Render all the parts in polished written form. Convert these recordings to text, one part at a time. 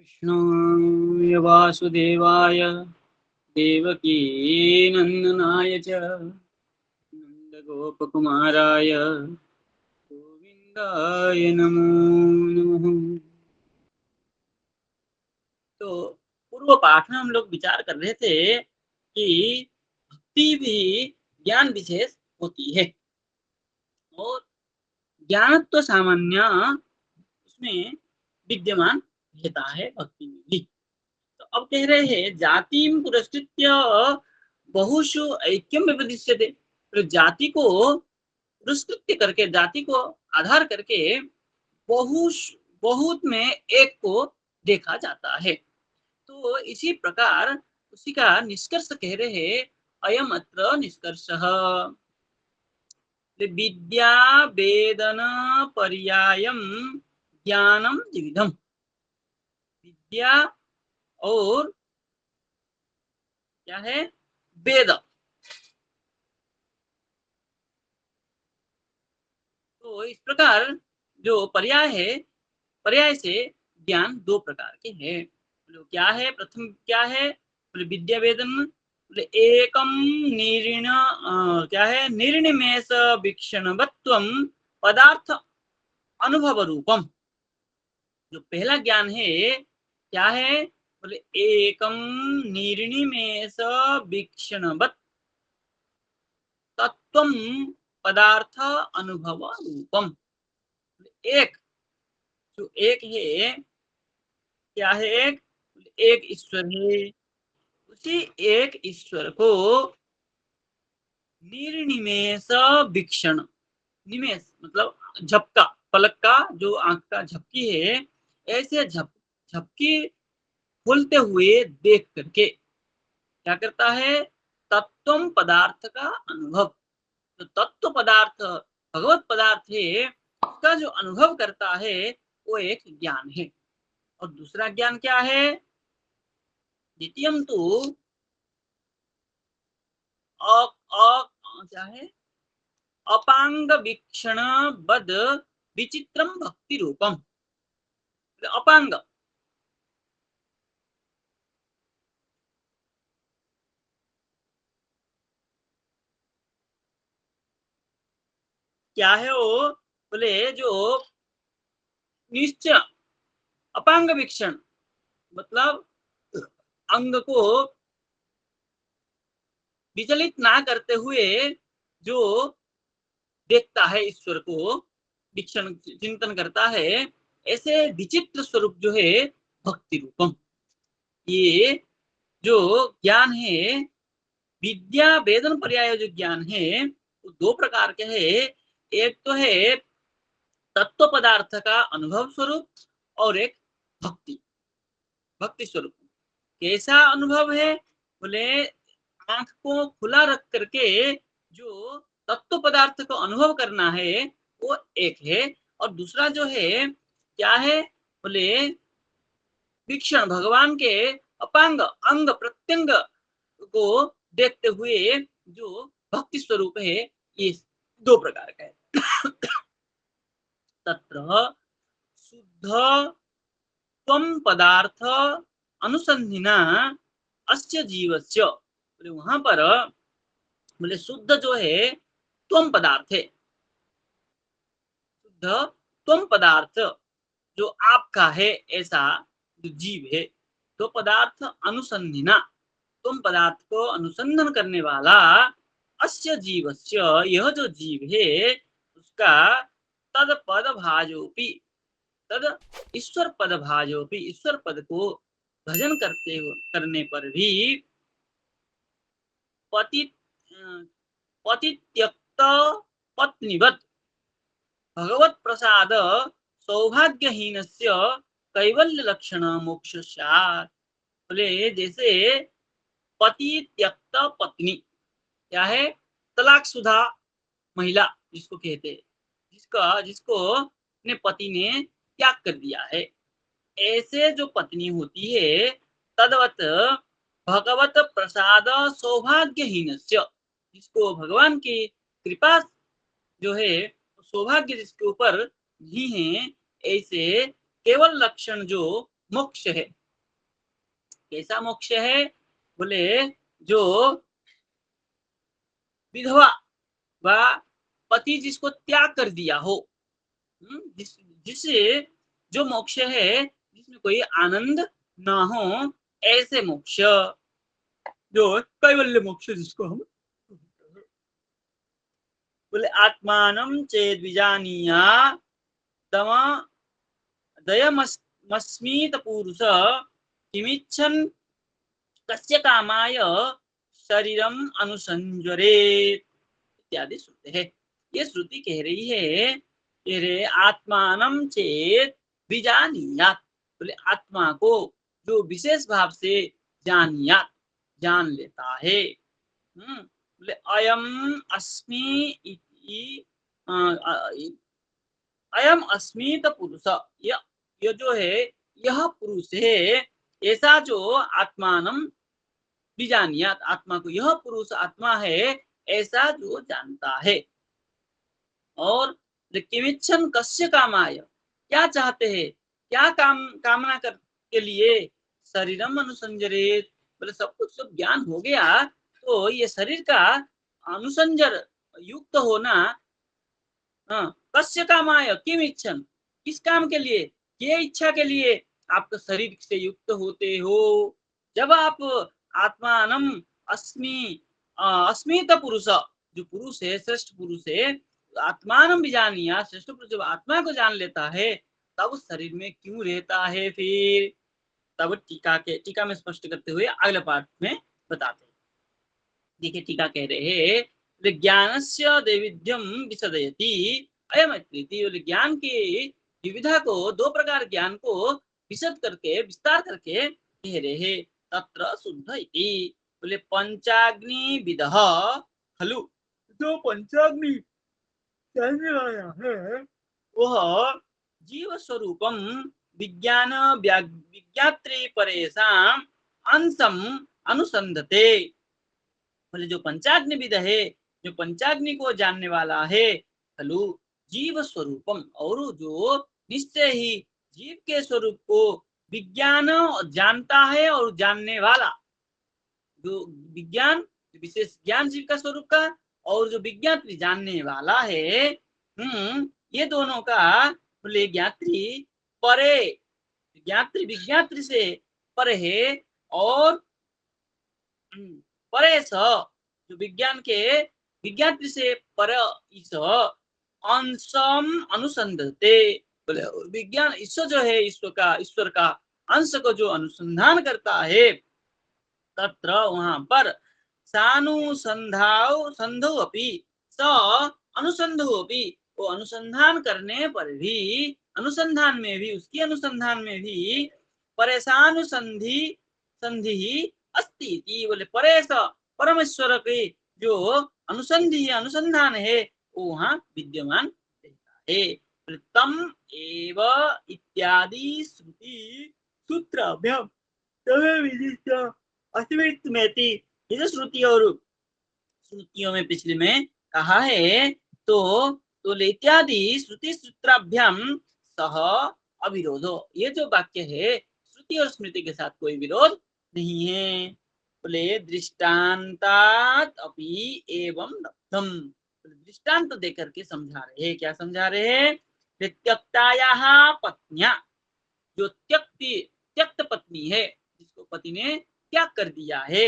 कृष्णाय वासुदेवाय देवकी नंदनाय च नंदगोपकुमाराय गोविंदाय नमो नमः। तो पूर्व पाठ में हम लोग विचार कर रहे थे कि भक्ति भी ज्ञान विशेष होती है और ज्ञान तो सामान्य उसमें विद्यमान रहता है भक्ति में भी। तो अब कह रहे हैं जातिम पुरस्कृत्य बहुषु ऐक्यम विपदिश्यते। तो जाति को पुरस्कृत करके, जाति को आधार करके बहुष बहुत में एक को देखा जाता है। तो इसी प्रकार उसी का निष्कर्ष कह रहे हैं अयम अत्र निष्कर्षः विद्या वेदन पर्यायम ज्ञानम द्विविधम। विद्या और क्या है, वेद। तो इस प्रकार जो पर्याय है, पर्याय से ज्ञान दो प्रकार के हैं। बोले क्या है, प्रथम क्या है, बोले विद्या वेदन। बोले एकम निर्ण क्या है, निर्णिमेष वीक्षणवत्वम पदार्थ अनुभव रूपम। जो पहला ज्ञान है क्या है, बोले एकम निर्णिमेष वीक्षणवत् तत्वम पदार्थ अनुभव रूपम। एक, जो एक है क्या है, एक एक ईश्वर है। उसी एक ईश्वर को निर्निमेष वीक्षण, निमेष मतलब झपका, पलक का जो आंख का झपकी है, ऐसे झपकी खोलते हुए देख करके क्या करता है, तत्व पदार्थ का अनुभव। तो तत्व पदार्थ भगवत पदार्थ है, उसका जो अनुभव करता है वो एक ज्ञान है। और दूसरा ज्ञान क्या है, द्वितीयम तो क्या है, अपांग वीक्षण बद विचित्रम भक्ति रूपम। अपांग क्या है वो, बोले जो निश्चय, अपांग वीक्षण मतलब अंग को विचलित ना करते हुए जो देखता है ईश्वर को, वीक्षण चिंतन करता है, ऐसे विचित्र स्वरूप जो है भक्ति रूपम। ये जो ज्ञान है, विद्या वेदन पर्याय जो ज्ञान है वो दो प्रकार के है। एक तो है तत्व पदार्थ का अनुभव स्वरूप और एक भक्ति, भक्ति स्वरूप। कैसा अनुभव है, बोले आंख को खुला रख करके जो तत्व पदार्थ को अनुभव करना है वो एक है। और दूसरा जो है क्या है, बोले वीक्षण, भगवान के अपांग अंग प्रत्यंग को देखते हुए जो भक्ति स्वरूप है, ये दो प्रकार का है। तत्र शुद्ध त्वम पदार्थ अनुसंधिना अस्य जीवस्य। बोले वहां पर बोले शुद्ध जो है त्वम पदार्थ है, शुद्ध त्वम पदार्थ जो आपका है, ऐसा जो जीव है। तो पदार्थ अनुसंधिना, तुम पदार्थ को अनुसंधान करने वाला, अस्य जीवस्य यह जो जीव है उसका तद पद भाजोपि, तद ईश्वर पद भाजोपि, ईश्वर पद को भजन करने पर भी पति पति त्यक्त पत्नीवत भगवत प्रसाद सौभाग्यहीनस्य कैवल्य लक्षण मोक्ष स्यात्। बोले जैसे पति त्यक्त पत्नी क्या है, तलाकशुदा महिला जिसको कहते हैं, जिसका जिसको अपने पति ने त्याग कर दिया है, ऐसे जो पत्नी होती है, तदवत भगवत प्रसाद सौभाग्यहीनस्य, जिसको भगवान की कृपा जो है सौभाग्य जिसके ऊपर नहीं है, ऐसे केवल लक्षण जो मोक्ष है। कैसा मोक्ष है? बोले जो विधवा व पति जिसको त्याग कर दिया हो, जिससे जो मोक्ष है जिसमें कोई आनंद ना हो, ऐसे मोक्ष, जो कैवल्य मोक्ष जिसको हम बोले। आत्मानं चेद विजानीया दम दयमस्मीत पुरुष किमिच्छन् कस्य कामाय शरीरम अनुसंजरे इत्यादि श्रुति है। ये श्रुति कह रही है, कह रहे आत्मानं चेत विजानीयात, बोले आत्मा को जो विशेष भाव से जानियात, जान लेता है। बोले अयम अस्मि इति अयम अस्मित पुरुष, यह जो है यह पुरुष है, ऐसा जो आत्मानं विजानियात, आत्मा को यह पुरुष आत्मा है ऐसा जो जानता है। और किमिच्छन् कस्य कामाय, क्या चाहते हैं, क्या कामना कर के लिए, शरीरम अनुसंजरेत, बोले सब कुछ सब ज्ञान हो गया तो ये शरीर का अनुसंजर युक्त होना, कस्य कामाय किम इच्छन, किस काम के लिए, ये इच्छा के लिए आप शरीर से युक्त होते हो। जब आप आत्मानम अस्मि अस्मित पुरुष, जो पुरुष है श्रेष्ठ पुरुष है, आत्मानम विजानिया, श्रेष्ठ पुरुष जब आत्मा को जान लेता है तब शरीर में क्यों रहता है फिर। तब टीका में स्पष्ट करते हुए अगले पाठ में बताते हैं। देखिए टीका कह रहे हैं, ज्ञानस्य दैविध्यम विशदयति अयम इति, ज्ञान की विविधा को, दो प्रकार ज्ञान को विशद करके विस्तार करके कह रहे हैं। तत्र शुद्ध इति, बोले पंचाग्नि विदः खलु, जो पंचाग्नि जानने वाला है वह जीव स्वरूपम विज्ञान विज्ञात्री परेशान अंशम अनुसंधते, बोले जो पंचाग्नि विद है, जो पंचाग्नि को जानने वाला है, खलु जीव स्वरूपम, और जो निश्चय ही जीव के स्वरूप को विज्ञान जानता है, और जानने वाला जो विज्ञान विशेष ज्ञान जीव का स्वरूप का, और जो विज्ञात्री जानने वाला है, ये दोनों का बोले ज्ञात्री परे, ज्ञात्री विज्ञात्री से परे है, और परे स, जो विज्ञान के विज्ञात्री से पर इस अंशम अनुसंधते, बोले विज्ञान ईश्वर जो है, ईश्वर का अंश को जो अनुसंधान करता है, तत्र वहां पर सानुसंधाव संधो अपि स अनुसंधो अपि, वो अनुसंधान करने पर भी, अनुसंधान में भी, उसकी अनुसंधान में भी परेशानुसंधि संधि अस्ति, बोले परेश परमेश्वर के जो अनुसंधि अनुसंधान है वो वहां विद्यमान रहता है। तम एव इत्यादि श्रुति सूत्राभ्याम ये जो श्रुति और श्रुतियों में पिछले में कहा है, तो इत्यादि श्रुति सूत्राभ्याम सह अविरोधो, ये जो वाक्य है श्रुति और स्मृति के साथ कोई विरोध नहीं है। बोले दृष्टांतात अपि एवं लब्धम, दृष्टांत देकर के समझा रहे हैं। क्या समझा रहे हैं? त्यक्तायाः पत्न्या, जो त्यक्त पत्नी है, जिसको पति ने त्याग कर दिया है,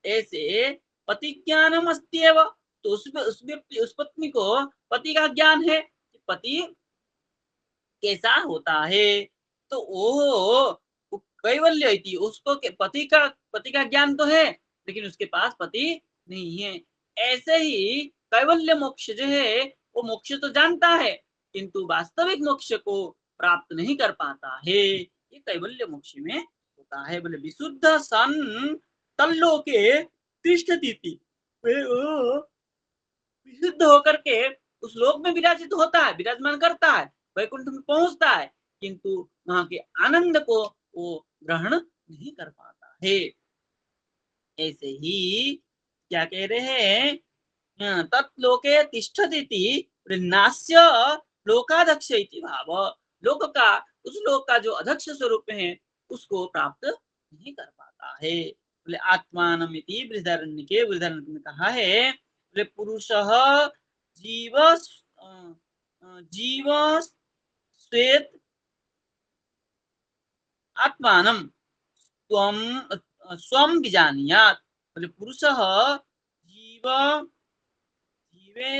ऐसे पति ज्ञानम अस्त्येव, तो उस पत्नी को पति का ज्ञान है, पति कैसा होता है, तो वो कैवल्य इति, उसको पति का ज्ञान तो है लेकिन उसके पास पति नहीं है। ऐसे ही कैवल्य मोक्ष जो है वो मोक्ष तो जानता है किंतु वास्तविक मोक्ष को प्राप्त नहीं कर पाता है, ये कैवल्य मोक्ष में होता है। बोले विशुद्ध सन तल्लोके तिष्ठति, विशुद्ध होकर के उस लोक में विराजित होता है, विराजमान करता है, वैकुंठ में पहुंचता है, किंतु वहां के आनंद को वो ग्रहण नहीं कर पाता है। ऐसे ही क्या कह रहे हैं, तत्लोके तिष्ठति नास्य लोकाध्यक्ष इति भाव, लोक का, उस लोक का जो अध्यक्ष स्वरूप है उसको प्राप्त नहीं कर पाता है। बोले आत्मानमिति बृहदारण्यके, बृहदारण्यक में कहा है बोले पुरुषः जीव जीव स्वेत आत्मानं त्वं स्वं विजानीयात्। बोले पुरुषः जीव जीवे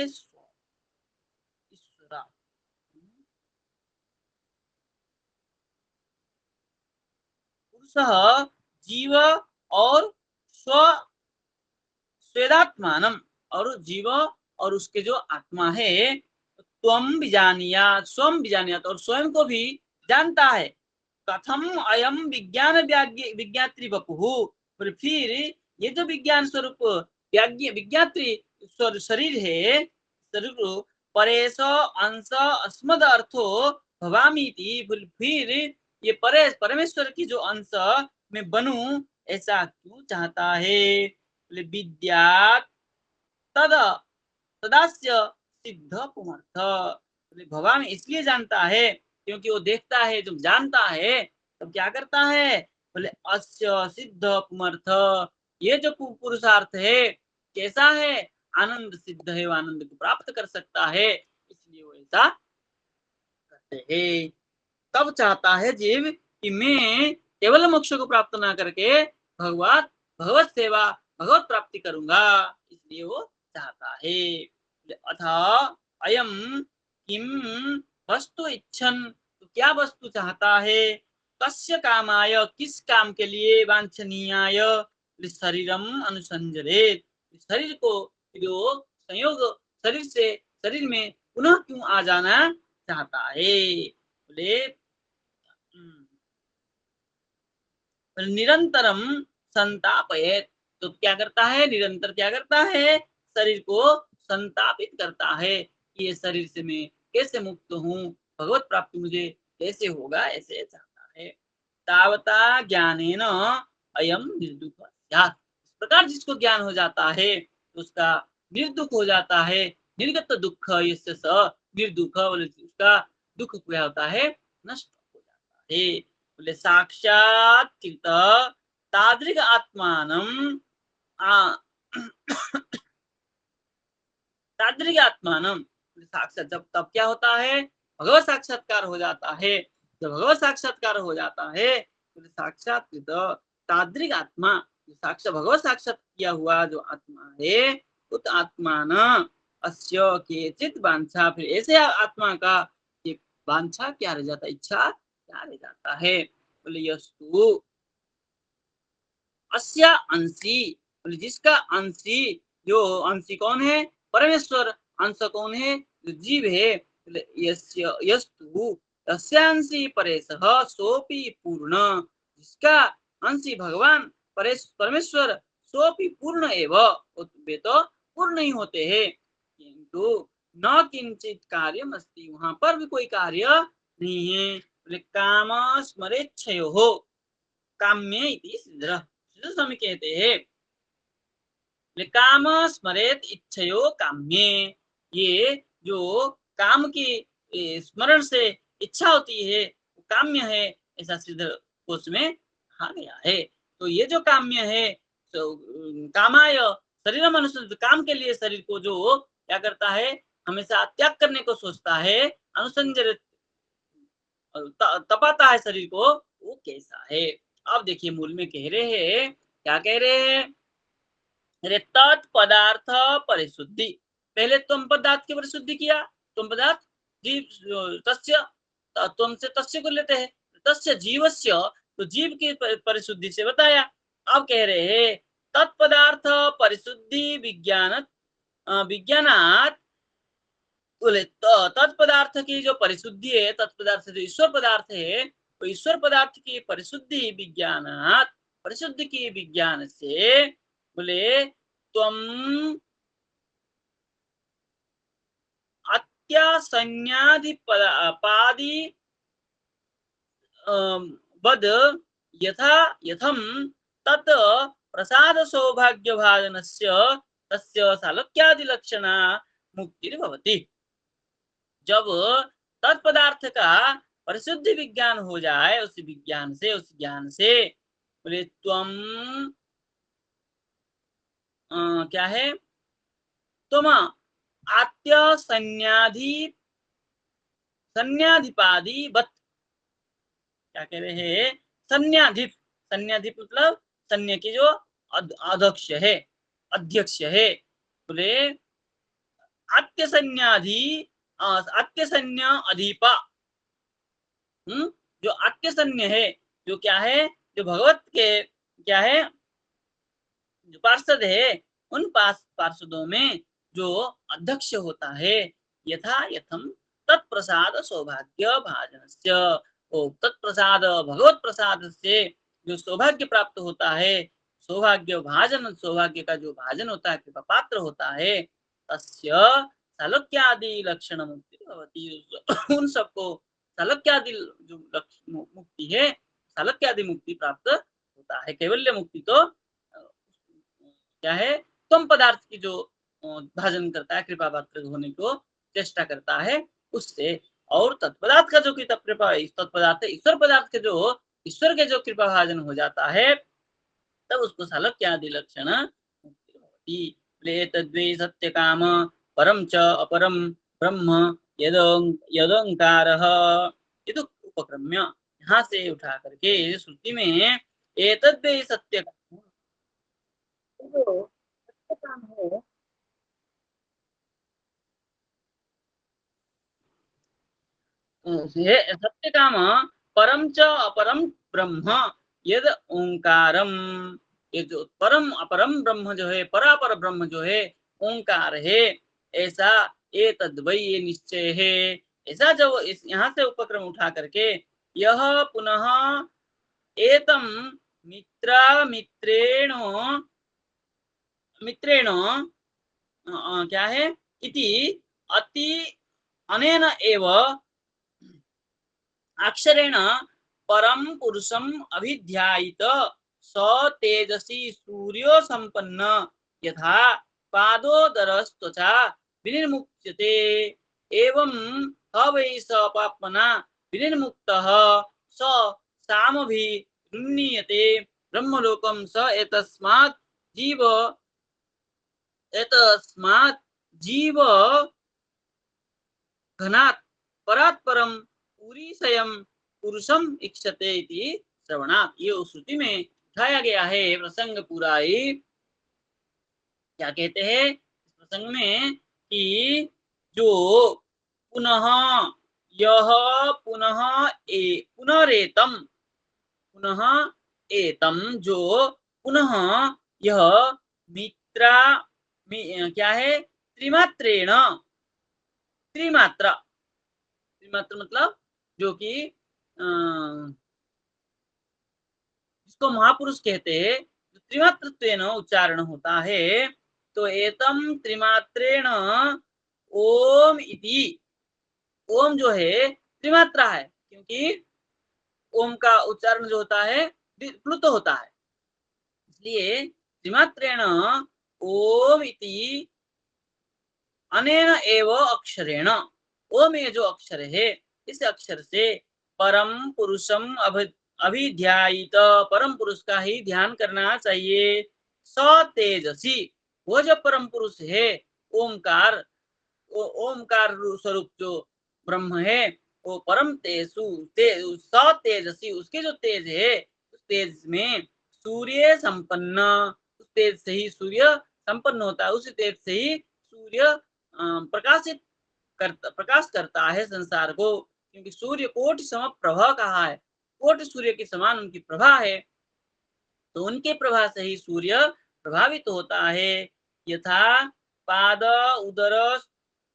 ईश्वरा, पुरुषः जीव और स्व स्वेदात्मानम, और जीव और उसके जो आत्मा है, त्वम विजानियात, स्वम विजानियात, और स्वयं को भी जानता है। कथम अयम विज्ञान विज्ञात्री वपुहु, फिर ये जो विज्ञान स्वरूप विज्ञात्री शरीर है, शरीर परेश अंश अस्मद अर्थो भवामीति, फिर ये परेश परमेश्वर की जो अंश में बनूं ऐसा क्यों चाहता है। विद्या तद तदास्य सिद्ध पुमर्थ, भगवान इसलिए जानता है क्योंकि वो देखता है, जब जानता है तब क्या करता है। बोले अस्य सिद्ध पुमर्थ, ये जो पुरुषार्थ है कैसा है, आनंद सिद्ध है, वो आनंद को प्राप्त कर सकता है, इसलिए वो ऐसा करते हैं। तब चाहता है जीव कि मैं केवल मोक्ष को प्राप्त ना करके भगवत भगवत सेवा भगवत प्राप्ति करूंगा, इसलिए वो चाहता है। अथा अयम किम वस्तु इच्छन, तो क्या वस्तु चाहता है, कस्य कामाय किस काम के लिए, वांछनीयाय शरीरम अनुसंजरेत, शरीर को जो संयोग शरीर से शरीर में पुनः क्यों आ जाना चाहता है। बोले निरंतरम संतापयेत, तो क्या करता है, निरंतर क्या करता है, शरीर को संतापित करता है कि ये शरीर से मैं कैसे मुक्त हूँ, भगवत प्राप्ति मुझे कैसे होगा, ऐसे चाहता है। तावता ज्ञानेन अयम निर्दुख स्यात्, इस प्रकार जिसको ज्ञान हो जाता है तो उसका निर्दुख हो जाता है। निर्गत दुख यस्य स निर्दुख, बोले उसका दुख क्या होता है, नष्ट हो जाता है। बोले साक्षात चित तादृग आत्मानम तादृग आत्मानम, साक्षात जब तब क्या होता है, भगवत साक्षात्कार हो जाता है। जब भगवत साक्षात्कार हो जाता है तो साक्षात तादृग आत्मा, साक्षात भगवत साक्षात किया हुआ जो आत्मा है, उत आत्मान अस्य केचित वांछा, फिर ऐसे आत्मा का एक वांछा क्या रह जाता है, इच्छा क्या रह जाता है। बोले यस्तु अस्या अंशी, बोले जिसका अंशी, जो अंशी कौन है, परमेश्वर, अंश कौन है, जो जीव है। बोले यस्य यस्तु तस्यांशी परेशः सोपि पूर्ण, जिसका अंशी भगवान परमेश्वर सोपि पूर्ण एव, वे तो पूर्ण ही होते हैं, किंतु न किंचित कार्यम अस्ति, वहां पर भी कोई कार्य नहीं है। बोले काम स्मरेच्छयो हो काम्य इति सिद्ध, स्वामी कहते हैं काम स्मरेत इच्छयो काम्ये, ये जो काम की स्मरण से इच्छा होती है वो काम्य है, ऐसा सिद्ध कोश में कहा गया है। तो ये जो काम्य है, तो कामाय शरीर मनुष्य, काम के लिए शरीर को जो क्या करता है, हमेशा त्याग करने को सोचता है, अनुसंजर तपाता है शरीर को, वो कैसा है। अब देखिए मूल में कह रहे हैं, क्या कह रहे हैं, तत्पदार्थ परिशुद्धि, पहले तुम पदार्थ की परिशुद्धि किया, तुम पदार्थ जीव तस्य, तुम से तस्य को लेते हैं, तस्य जीवस्य, तो जीव की परिशुद्धि से बताया। अब कह रहे हैं तत्पदार्थ परिशुद्धि विज्ञान विज्ञानात, बोले तत्पदार्थ की जो परिशुद्धि है, तत्पदार्थ जो ईश्वर पदार्थ है, तो ईश्वर पदार्थ की परिशुद्धि विज्ञानात, परिशुद्धि की विज्ञान से, बोले त्वम अत्यासन्यादि पादि वद यथा यथम तत् प्रसाद सौभाग्य भाजनस्य तस्य सालोक्यादि लक्षणा मुक्ति भवति। जब तत्पदार्थ का परिशुद्ध विज्ञान हो जाए, उस विज्ञान से, उस ज्ञान से। बोले त्वम क्या है, त्वम आत्य संन्याधि संन्याधिपादिवत, क्या कह रहे हैं, संन्याधिप, संन्याधिप मतलब सैन्य की जो अध्यक्ष है, अध्यक्ष है। बोले आत्य सैन्याधि, आत्य सैन्य अधिपा, जो आत्य सैन्य है, जो क्या है, जो भगवत के क्या है, जो पार्षद है, उन पार्षदों में जो अध्यक्ष होता है, यथा यथम तत्प्रसाद सौभाग्य भाजनस्य, ओ तत्प्रसाद भगवत प्रसाद से जो सौभाग्य प्राप्त होता है, सौभाग्य भाजन, सौभाग्य का जो भाजन होता है, कृपा पात्र होता है, तस्य सालोक्यादि लक्षण मुक्ति भवति, उन सबको सालोक्यादि जो मुक्ति है, सालोक्यादि मुक्ति प्राप्त होता है। कैवल्य मुक्ति तो क्या है, तुम पदार्थ की जो भाजन करता है, कृपा पात्र होने को चेष्टा करता है, उससे। और तत्पदार्थ का जो कृपा, तत्पदार्थ ईश्वर पदार्थ के जो, ईश्वर के जो कृपा भाजन हो जाता है, तब उसको सालोक्यादि लक्षण मुक्ति होती। तद्वे सत्य काम परम च अपरम ब्रह्म यदोंकारः, ये तो उपक्रम्य यहाँ से उठा करके श्रुति में एतद्वे सत्य काम, जो सत्य काम है, सत्य काम परम च अपरम ब्रह्म यद ओंकारम, ये जो परम अपरम ब्रह्म जो है, परापर ब्रह्म जो है, ओंकार है, ऐसा ये तद्वै, ये निश्चय है, ऐसा जो इस यहाँ से उपक्रम उठा करके, यह पुनः एतम मित्रा मित्रेण मित्रेण क्या है, इति अति अनेन एव अक्षरेण परम पुरुषम अभिध्यायित, स तेजसी सूर्यो संपन्न, यथा पादोदरस्त्वचा विनिर्मुच्यते, एवं ह वै स पाप्मना विनिर्मुक्तः, स सामभिरुन्नीयते ब्रह्मलोकं, स एतस्मात् जीव घनात् परात् परम पुरीशयम पुरुषम इक्षते इति श्रवणात्, ये उस श्रुति में उठाया गया है प्रसंग पूरा ही। क्या कहते हैं इस प्रसंग में कि जो पुनः यह पुनः पुनरेतम, पुनः एतम जो पुनः यह मित्रा क्या है, त्रिमात्रेण, त्रिमात्रा, त्रिमात्र मतलब जो कि जिसको महापुरुष कहते हैं, जो त्रिमात्रत्वेन उच्चारण होता है, तो एतम त्रिमात्रेण ओम इति, ओम जो है त्रिमात्रा है, क्योंकि ओम का उच्चारण जो होता है प्लुत होता है, इसलिए त्रिमात्रेण ओम इति अनेन एव अक्षरेण, ओम ये जो अक्षर है, इस अक्षर से परम पुरुषम अभिध्यायित, परम पुरुष का ही ध्यान करना चाहिए। स तेजसी, वो जो परम पुरुष है, ओमकार, ओमकार स्वरूप जो ब्रह्म है, वो परम तेजु स तेजसी, उसके जो तेज है, उस तेज में सूर्य संपन्न, उस तेज से ही सूर्य संपन्न होता है, उस तेज से ही सूर्य प्रकाशित प्रकाश करता है संसार को, क्योंकि सूर्य कोटि सम प्रभा कहा है, कोटि सूर्य के समान उनकी प्रभा है, तो उनके प्रभा से ही सूर्य प्रभावित होता है। यथा पाद उदर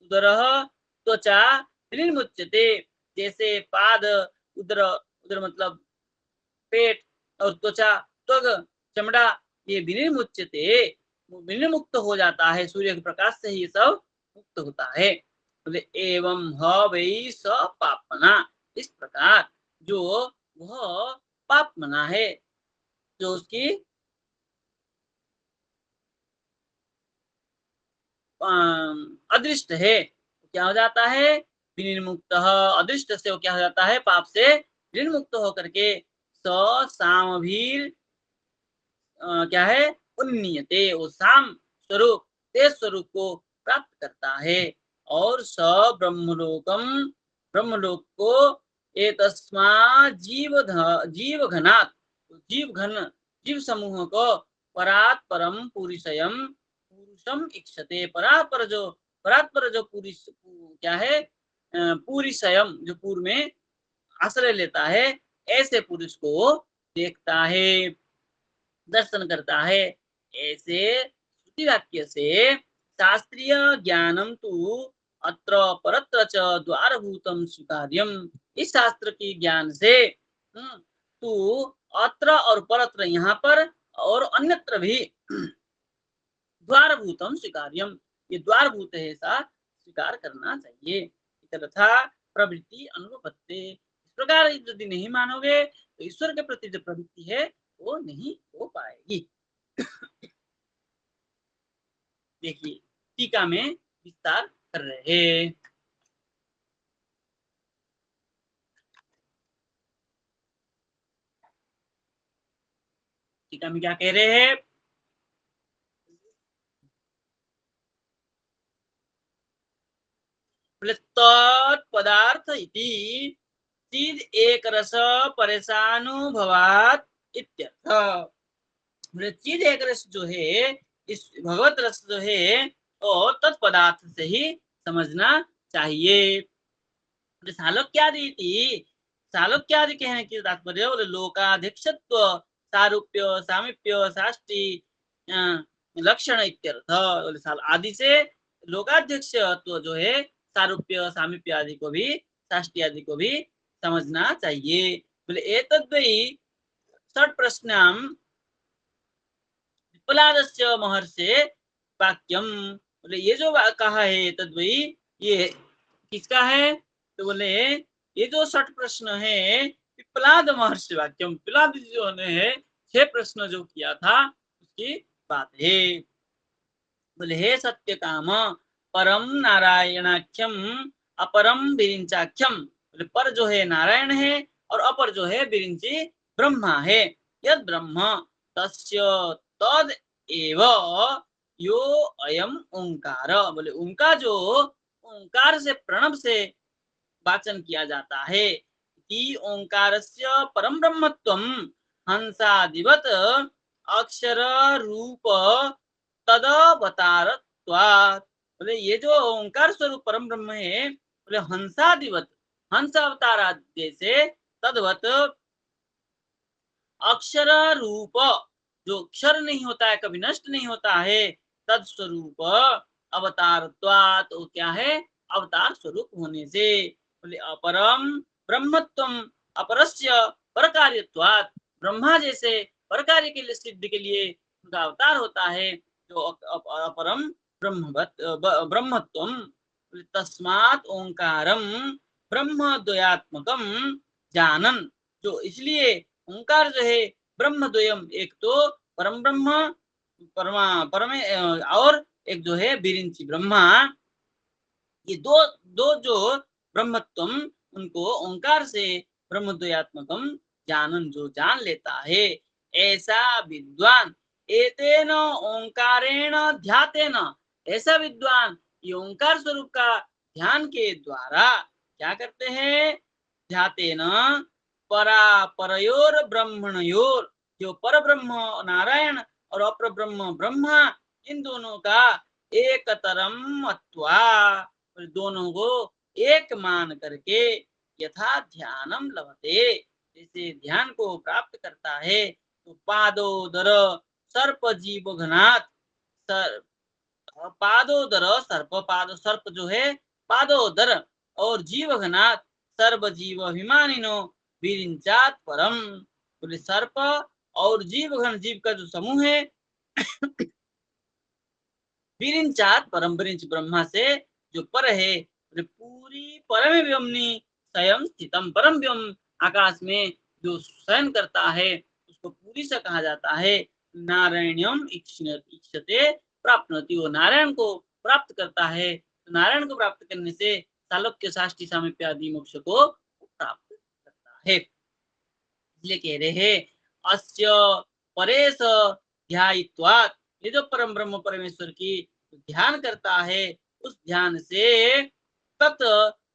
उदर त्वचा विनिर्मुच्यते, जैसे पाद, उदर, उदर मतलब पेट, और त्वचा त्वग चमड़ा, ये विनिर्मुच्यते, विनिर्मुक्त हो जाता है, सूर्य के प्रकाश से ही सब मुक्त होता है। बोले एवं ह वै स पापमना, इस प्रकार जो वह पापमना है, जो उसकी अदृष्ट है, क्या हो जाता है, विनिर्मुक्त अदृष्ट से वो क्या हो जाता है, पाप से विनिर्मुक्त होकर के स सामभीर क्या है, उन्नीयते, वो साम स्वरूप तेज स्वरूप को प्राप्त करता है। और स ब्रह्मलोकम, ब्रह्मलोक को एतस्मा जीव घनात्, जीव घन जीव समूह को परात् परम पुरुषयम पुरुषम इक्षते, परात् पर जो पुरुष क्या है, पुरुषयम जो पूर्व में आश्रय लेता है, ऐसे पुरुष को देखता है, दर्शन करता है। ऐसे श्रुति वाक्य से शास्त्रीय ज्ञानम तु अत्र परत्र च द्वारभूतम स्वीकार्यम, इस शास्त्र की ज्ञान से तू अत्र और परत्र, यहाँ पर और अन्यत्र भी द्वारभूतम स्वीकार्यम, ये द्वारभूत है ऐसा स्वीकार करना चाहिए। तथा प्रवृत्ति अनुपत्ति, इस प्रकार यदि नहीं मानोगे तो ईश्वर के प्रति जो प्रवृत्ति है वो नहीं हो पाएगी। देखिए टीका में विस्तार कर रहे हैं। टीका में क्या कह रहे हैं, तत्पदार्थ इति चीज एक रस परेशानुभवात इत्यर्थ। चीज एक रस जो है, इस भगवत रस जो है तो तत्पदार्थ से ही समझना चाहिए। सालोक्यादि थी, सालोक्यादि कहने की तात्पर्य बोले लोकाध्यक्षत्व सारूप्य सामीप्य साष्टी लक्षण इत्यर्थ। बोले साल आदि से लोकाध्यक्षत्व जो है सारूप्य सामीप्य आदि को भी, साष्टी आदि को भी समझना चाहिए। बोले एतद्वै षट प्रश्नाम विप्लादस्य महर्षे वाक्यम, बोले ये जो कहा है तद्वै, ये किसका है, तो बोले ये जो षट प्रश्न है पिप्लाद महर्षि वाक्यम, पिप्लाद जो ने 6 प्रश्न जो किया था उसकी बात है। बोले हे सत्य काम परम नारायणाख्यम अपरम विरिंचाख्यम, बोले पर जो है नारायण है और अपर जो है विरिंची ब्रह्मा है। यद ब्रह्म तस्य तद एव यो अयम ओंकार, बोले उनका जो ओंकार से प्रणव से वाचन किया जाता है कि ओंकारस्य परम ब्रह्मत्वम हंसादिवत अक्षर रूप तदवतारत्वात्, बोले ये जो ओंकार स्वरूप परम ब्रह्म है, बोले हंसादिवत, हंस अवतार जैसे तद्वत अक्षर रूप, जो अक्षर नहीं होता है, कभी नष्ट नहीं होता है, तत्स्वरूप अवतारत्वात्, तो क्या है, अवतार स्वरूप होने से। बोले अपरम ब्रह्मत्वम अपरस्य परकार्यत्वात्, ब्रह्मा जैसे परकार्य के लिए सिद्ध के लिए उनका अवतार होता है, जो अपरम ब्रह्मत्वम, तस्मात् ओंकारम ब्रह्म द्वयात्मकम जानन, जो इसलिए ओंकार जो है ब्रह्म द्वयम, एक तो परम ब्रह्म परमा परमे और एक जो है बिरिंची ब्रह्मा, ये दो दो जो ब्रह्मत्वम, उनको ओंकार से ब्रह्मद्वयात्मकम जानन, जो जान लेता है, ऐसा विद्वान एतेन ओंकारेण ध्यातेन, ऐसा विद्वान ये ओंकार स्वरूप का ध्यान के द्वारा क्या करते हैं, ध्यातेन परा परयोर ब्रह्मणयोर, जो पर ब्रह्म नारायण और अपर ब्रह्म ब्रह्मा, इन दोनों का एक तरम अत्वा, दोनों को एक मान करके यथा ध्यानम लभते, जैसे ध्यान को प्राप्त करता है। तो पादोदर सर्प जीव घनात्, पादोदर सर्प, पाद सर्प जो है पादोदर, और जीव घनात् सर्व जीव अभिमानिनो विरिंचात परम, बोले सर्प और जीव घन, जीव का जो समूह है विरिंचात परम, विरिंच ब्रह्मा से जो पर है, पूरी परम व्योमनी स्वयं स्थितम, परम व्योम आकाश में जो शयन करता है उसको पूरी से कहा जाता है। नारायण्यम इक्षते प्राप्नोति, वो नारायण को प्राप्त करता है। तो नारायण को प्राप्त करने से सालोक्य साष्टी सामीप्य आदि मोक्ष को प्राप्त करता है। इसलिए कह रहे हैं अस्य परेश ध्यायित्वात्, ये जो परम ब्रह्म परमेश्वर की ध्यान करता है उस ध्यान से तत्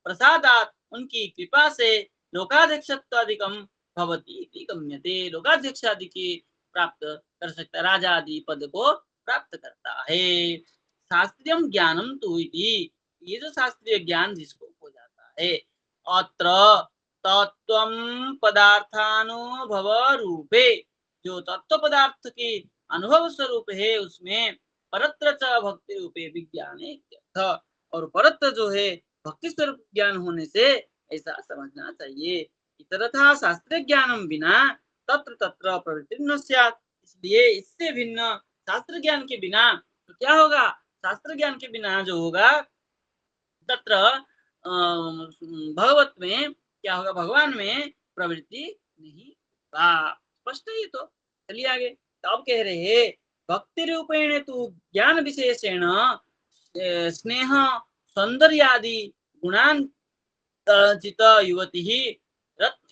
प्रसादात, उनकी कृपा से लोकाध्यक्षत्वादिकम भवति इति गम्यते, लोकाध्यक्ष आदि की प्राप्त कर सकता, राजा आदि पद को प्राप्त करता है। शास्त्रीय ज्ञानम तु इति, ये जो शास्त्रीय ज्ञान जिसको हो जाता है, अत्र तत्वम पदार्थानुभव रूपे, जो तत्व पदार्थ की अनुभव स्वरूप है उसमें परत्र च भक्ति रूपे विज्ञान, और परत्र जो है भक्ति स्वरूप ज्ञान होने से ऐसा समझना चाहिए। इतरथा शास्त्र ज्ञानम बिना तत्र तत्र प्रवृत्ति न स्यात्, इसलिए इससे भिन्न शास्त्र ज्ञान के बिना तो क्या होगा, शास्त्र ज्ञान के बिना जो होगा तत्र भगवत में क्या होगा, भगवान में प्रवृत्ति नहीं होगा। स्पष्ट है ये तो। चलिए आगे, तो अब कह रहे हैं भक्ति रूपेण तु ज्ञान विशेषेण स्नेह सौंदर्यादि गुणान जित युवती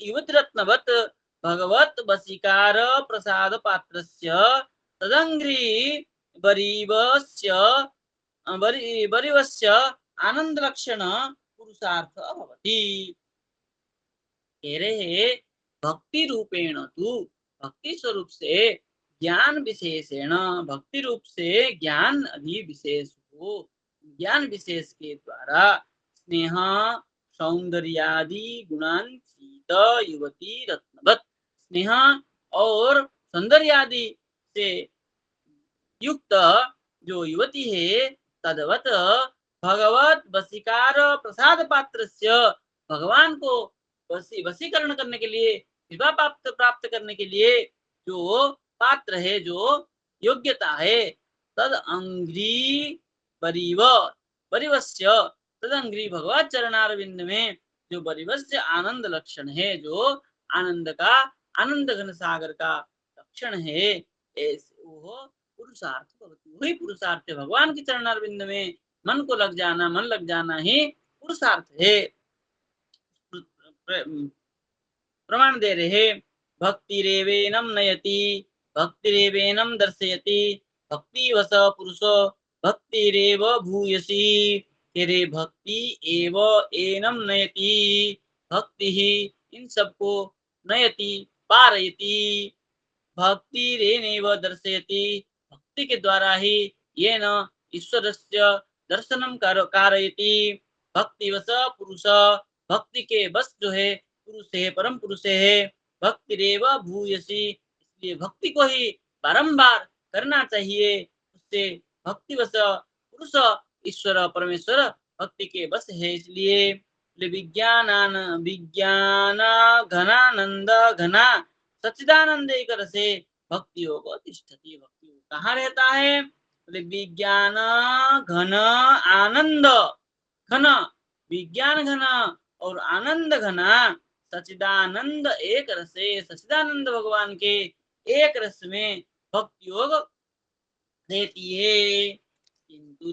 युवती रत्नवत भगवत वशीकार प्रसाद पात्रस्य तदंग्री बरीवस्य बरीवस्य आनंद लक्षण पुरुषार्थ भवति। कह रहे भक्ति रूपेण तु, भक्ति स्वरूप से ज्ञान विशेषेण, भक्ति रूप से ज्ञान अधि विशेष हो, ज्ञान विशेष के द्वारा स्नेह सौंदर्यादि गुणान शीत युवती रत्नवत, स्नेह और सौंदर्यादि से युक्त जो युवती है तदवत भगवत वशीकार प्रसाद पात्रस्य, भगवान को वशीकरण करने के लिए, कृपा प्राप्त प्राप्त करने के लिए जो पात्र है, जो योग्यता है, तद अंग्री बरीव बरीवस्य, तद अंग्री भगवत चरणारविंद में जो बरीवस्य आनंद लक्षण है, जो आनंद का, आनंद घन सागर का लक्षण है, वो पुरुषार्थ, वही पुरुषार्थ है। भगवान के चरणारविंद में मन को लग जाना, मन लग जाना ही पुरुषार्थ है। प्रमाण दे रहे हैं भक्तिरेवेनम नयति भक्तिरेवेनम दर्शयति भक्ति वस पुरुषो भक्तिरेव भूयसी, तेरे भक्ति एव एनम नयति, भक्ति ही इन सबको नयति पारयति, भक्ति रेनेव दर्शयति, भक्ति के द्वारा ही ये न ईश्वरस्य दर्शनम कारयति, भक्ति वस पुरुष, भक्ति के बस जो है पुरुष है, परम पुरुष है, भक्ति रेव भूयसी, इसलिए भक्ति को ही बारंबार करना चाहिए, उससे भक्ति वश पुरुष ईश्वर परमेश्वर भक्ति के बस है। इसलिए विज्ञान विज्ञान घनानंद घना सच्चिदानंद एक रसे भक्ति योग तिष्ठति, भक्ति योग कहाँ रहता है, विज्ञान घन आनंद घन, विज्ञान घन और आनंद घना सच्चिदानंद एक रसे, सच्चिदानंद भगवान के एक रस में भक्ति योग रहती है। किंतु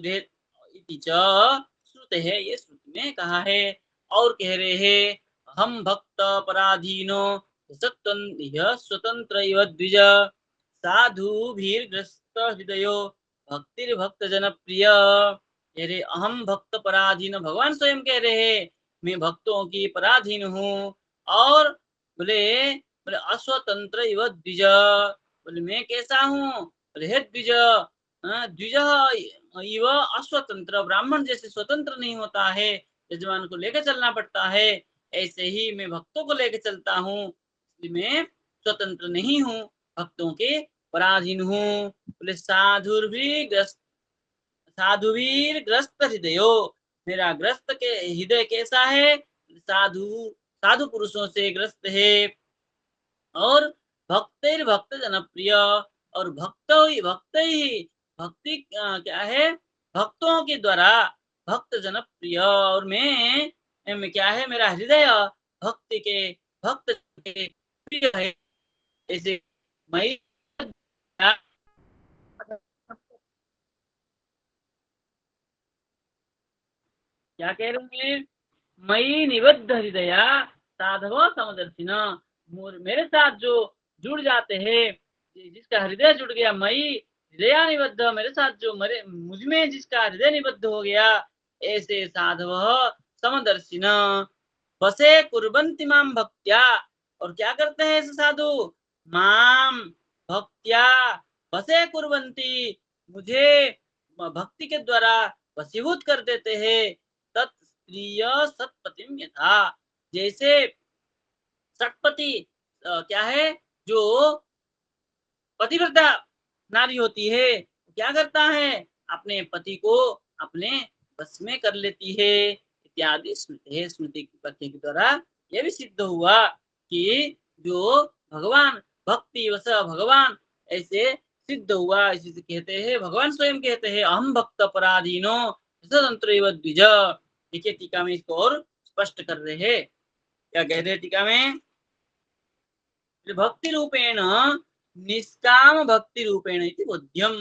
श्रुत है, ये श्रुति में कहा है। और कह रहे हैं हम भक्त पराधीनो स्वतंत्र द्विज साधुभिर्ग्रस्त हृदयो भक्तिर्भक्त जनप्रिय, कह रहे अहम भक्त पराधीन, भगवान स्वयं कह रहे हैं मैं भक्तों की पराधीन हूँ, और बोले बोले अस्वतंत्र इव द्विज, बोले मैं कैसा हूँ, बोले हे द्विज, द्विज इव अस्वतंत्र, ब्राह्मण जैसे स्वतंत्र नहीं होता है, यजमान को लेकर चलना पड़ता है, ऐसे ही मैं भक्तों को लेकर चलता हूँ, मैं स्वतंत्र नहीं हूँ, भक्तों के पराधीन हूँ। बोले साधुवीर ग्रस्त हृदयो, मेरा ग्रस्त के हृदय कैसा है, साधु साधु पुरुषों से ग्रस्त है, और भक्त जनप्रिय, और भक्ति क्या है, भक्तों के द्वारा भक्त जनप्रिय, और मैं क्या है, मेरा हृदय भक्ति के भक्त के प्रिय है। ऐसे मैं क्या कह रहे हैं, मयि निबद्ध हृदया साधव समदर्शिन, मेरे साथ जो जुड़ जाते हैं, जिसका हृदय जुड़ गया, मयि हृदया निबद्ध, मेरे साथ जो मरे मुझ में जिसका हृदय निबद्ध हो गया, ऐसे साधव समदर्शिन वसे कुर्वन्ति माम भक्त्या, और क्या करते हैं ऐसे साधु, माम भक्त्या वसे कुर्वन्ति, मुझे भक्ति के द्वारा वशीभूत कर देते हैं, तत्प्रिय सत्पतिम यथा, जैसे सतपति क्या है, जो पतिव्रता नारी होती है, क्या करता है, अपने पति को अपने बस में कर लेती है, इत्यादि स्मृति है। स्मृति की वाक्य के द्वारा यह भी सिद्ध हुआ कि जो भगवान भक्ति वश भगवान, ऐसे सिद्ध हुआ। इसी से कहते हैं, भगवान स्वयं कहते हैं, अहम भक्त पराधीनो स्वतंत्र द्विज। देखिए टीका में इसको और स्पष्ट कर रहे हैं, क्या कहते हैं टीका में, भक्ति रूपेण निष्काम भक्ति रूपेण इति बोध्यम,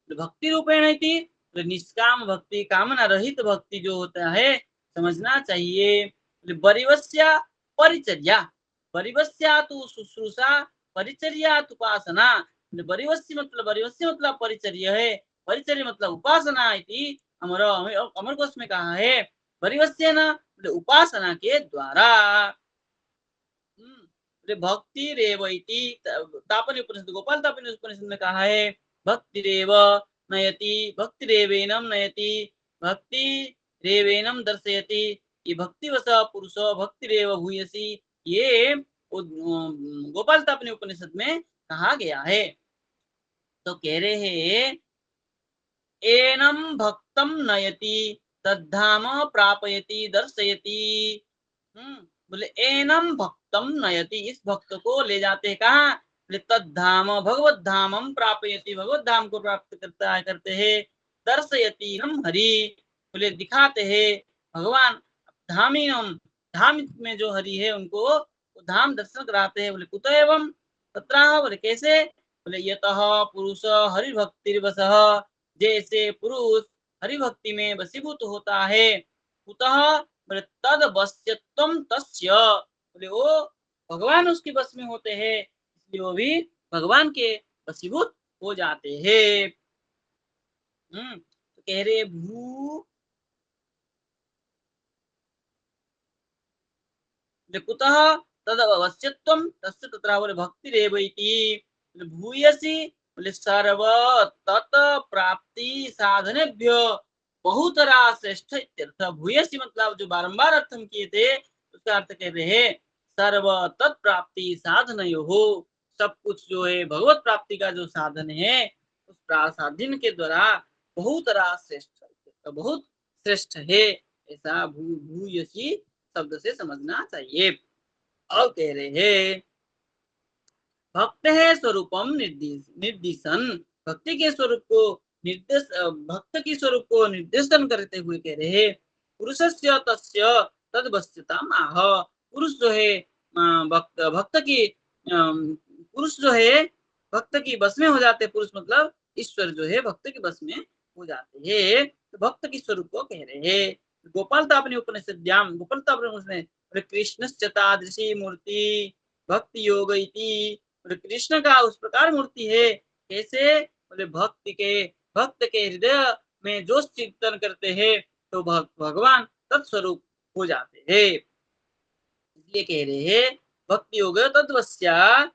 भक्ति रूपेण इति निष्काम भक्ति, कामना रहित भक्ति जो होता है, समझना चाहिए। बरिवस्या परिचर्या, बरिवस्या तो शुश्रूषा, परिचर्या तो उपासना, बरिवस्य मतलब परिचर्या है, परिचर्या मतलब उपासना इति अमर अमर कोश में कहा है, बरिवस्य न उपासना के द्वारा। भक्ति रेव इति तापनी उपनिषद, गोपाल तापनी उपनिषद में कहा है, भक्ति रेव नयति, भक्ति रेवेनम नयति, भक्ति रेवेनम दर्शयति, ये भक्ति वश पुरुष भक्ति रेव भूयसी, ये गोपाल तापनी उपनिषद में कहा गया है। तो कह रहे हैं, एनम भक्तम नयति तद्धाम प्रापयति दर्शयति, बोले एनम भक्तम नयति, इस भक्त को ले जाते हैं कहाँ, बोले तद्धाम भगवत धामम प्रापयति, भगवत धाम को प्राप्त करता है, करते हैं, दर्शयति नम हरि, बोले दिखाते हैं भगवान, धामीनम धाम में जो हरि है उनको धाम दर्शन कराते हैं। बोले कुत एवं तत्र, बोले कैसे, बोले यतः पुरुष हरि भक्तिर्वशः, जैसे पुरुष हरि भक्ति में वशीभूत होता है, कुतः बोले तद वश्यत्वम तस्य, बोले वो भगवान उसके बस में होते हैं, इसलिए वो भी भगवान के वशीभूत हो जाते हैं। तो कह रहे भू कुतः तद वश्यत्वम तस्य तत्र, बोले भक्ति रेव इति, भूयसी बोले सर्व तत् प्राप्ति साधनेभ्यो बहुतरा श्रेष्ठ इत्यर्थ। भूयसी मतलब जो बारंबार अर्थ हम किए थे, उसका अर्थ कह रहे हैं, सर्व तत्प्राप्ति साधन हो, सब कुछ जो है भगवत प्राप्ति का जो साधन है, उस साधन के द्वारा बहुतरा श्रेष्ठ, बहुत श्रेष्ठ है, ऐसा भूयसी शब्द से समझना चाहिए। और कह रहे हैं, भक्त है स्वरूपम निर्दिशन, भक्ति के स्वरूप को निर्देश, भक्त की स्वरूप को निर्देशन करते हुए कह रहे हैं, पुरुषस्य तस्य तद्वश्यताम आह, पुरुष जो है भक्त की पुरुष जो है भक्त की बस में हो जाते, पुरुष मतलब ईश्वर जो है भक्त की बस में हो जाते हैं, तो भक्त की स्वरूप को कह रहे हैं। गोपाल तापनी उपनिषद्याम, गोपाल तापनी उपनिषद, कृष्णस्य तादृशी मूर्ति भक्ति योग इति, कृष्ण का उस प्रकार मूर्ति है, कैसे, बोले भक्त के हृदय में जो चिंतन करते हैं, तो भगवान तत्स्वरूप हो जाते हैं। इसलिए कह रहे हैं, भक्ति योग तद्वस्या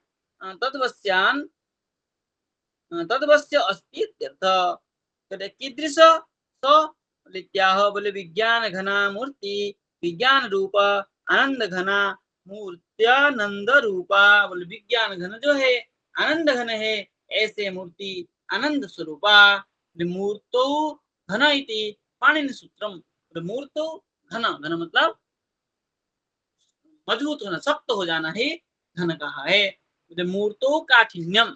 तद्वस्यान तद्वस्य अस्ति इत्यर्थ। कीदृश स, बोले विज्ञान घना मूर्ति, विज्ञान रूप आनंद घना मूर्त्यानंद रूपा, बोले विज्ञान घन जो है आनंद घन है, ऐसे मूर्ति आनंद स्वरूपा। मूर्तो घन इति पाणिनि सूत्रम, मूर्तो घन, घन मतलब मजबूत होना, सख्त हो जाना ही घन कहा है। मूर्तो काठिन्यम,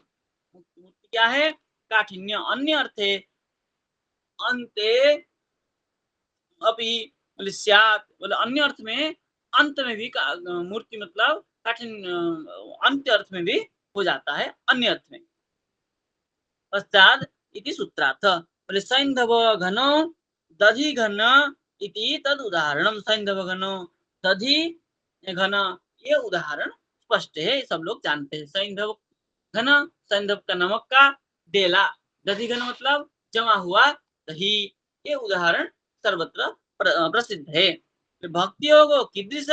मूर्ति क्या है, काठिन्य, अन्य अर्थ है अंते अभी, बोले स्यात, बोले अन्य अर्थ में अंत में भी मूर्ति मतलब कठिन, अंत्य अर्थ में भी हो जाता है, अन्य अर्थ में। पश्चात इति सूत्रार्थ, बोले सैंधव घनो दधि घन इति तद उदाहरणम, सैंधव घनो दधि घन, ये उदाहरण स्पष्ट है, सब लोग जानते हैं। सैंधव घन, सैंधव का नमक का डेला, दधि घन मतलब जमा हुआ दही, ये उदाहरण सर्वत्र प्रसिद्ध है। भक्ति योग कीदृश,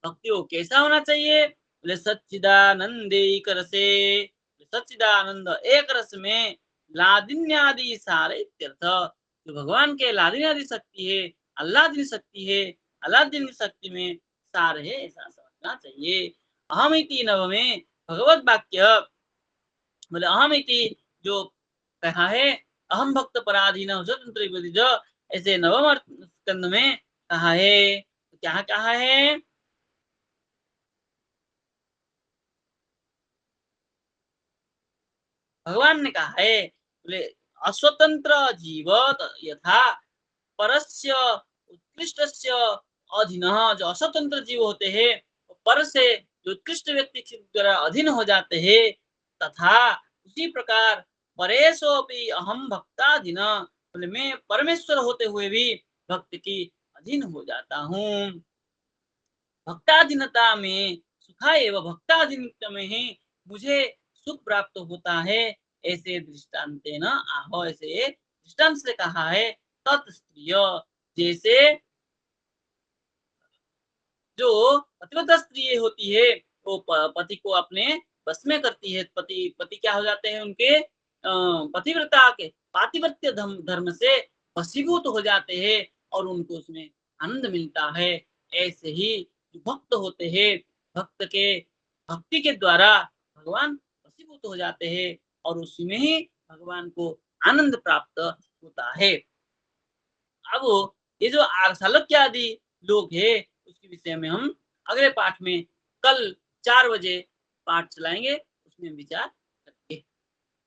भक्ति योग कैसा होना चाहिए? बोले सच्चिदानंद एक रसे, सच्चिदानंद एक रस में लादिन्यादि सारे इत्यर्थ। जो भगवान के लादिन्यादि शक्ति है, अल्लादीन शक्ति है, अल्लादीन शक्ति में सार है, ऐसा समझना चाहिए। अहम इति नव में भगवत वाक्य, बोले अहम इति जो कहा है, अहम भक्त पराधीन स्वतंत्र, ऐसे नवम स्कंद में कहा है। तो क्या कहा है? भगवान ने कहा है, बोले अस्वतंत्र जीव यथा परस्य उत्कृष्टस्य अधीनः, जो अस्वतंत्र जीव होते हैं पर से जो उत्कृष्ट व्यक्ति के द्वारा अधीन हो जाते हैं, तथा उसी प्रकार परेशोपि अहम भक्ताधीन, बोले मैं परमेश्वर होते हुए भी भक्त की अधीन हो जाता हूँ। भक्ताधीनता में सुखा एवं भक्ताधीनता में ही मुझे सुख प्राप्त होता है, ऐसे दृष्टांतेन आह, ऐसे दृष्टांत से कहा है। तत्स्त्रिय, जैसे जो पतिव्रता स्त्री होती है, वो पति को अपने बस में करती है। पति पति क्या हो जाते हैं उनके, पतिव्रता के पातिव्रत्य धर्म से वशीभूत हो जाते हैं और उनको उसमें आनंद मिलता है। ऐसे ही जो भक्त होते हैं, भक्त के भक्ति के द्वारा भगवान वशीभूत हो जाते हैं और उसी में ही भगवान को आनंद प्राप्त होता है। अब ये जो आर्सालक्य आदि लोग हैं, उसके विषय में हम अगले पाठ में कल 4 बजे पाठ चलाएंगे, उसमें विचार